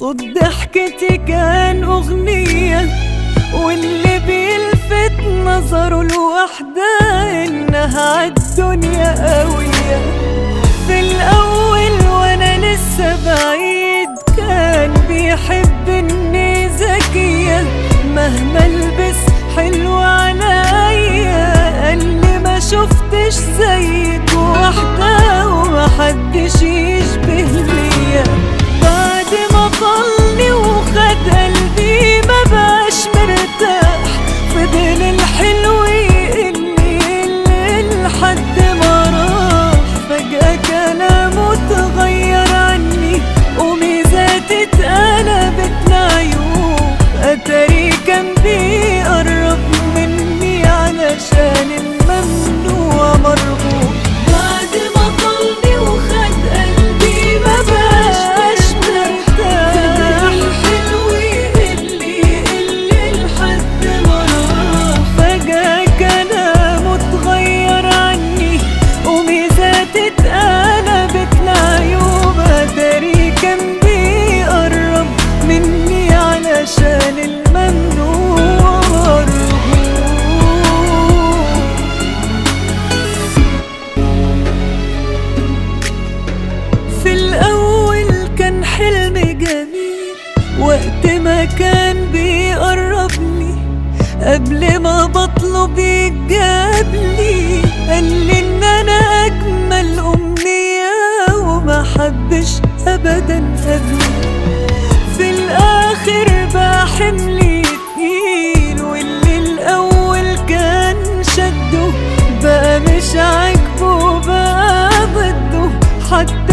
صوت ضحكتي كان أغنية، واللي بيلفت نظره الوحدة إنها عالدنيا قوية. في الأول وأنا لسه بعيد كان بيحب إني ذكية، مهما البس حلو عليا قالي ما شفتش زيك واحدة ومحدش يشبه ليا. بعد ما طلني وخد قلبي ما بقاش مرتاح، فضل الحلو يقل لحد ما راح. فجأة كلامه اتغير عني وميزاتي اتقلبت لعيوب، اتاري كان بيقرب مني علشان الممنوع مرغوب. بعد ما طلني وخد قلبي ما بقاش مرتاح، الحلو يقل لحد ما راح. فجأة كلامه اتغير عني وميزاتي اتقلبت لعيوب، اتاري كان بيقرب مني علشان الممنوع مرغوب. في الأول كان حلم جميل وقت ما كان بيقربني، قبل ما بطلب يجابلي قالي إن أنا أجمل أمنية وما حبش أبدا قبلي. في الآخر بقى حملي تقيل، واللي الأول كان شده بقى مش عاجبه بقى ضده. حتى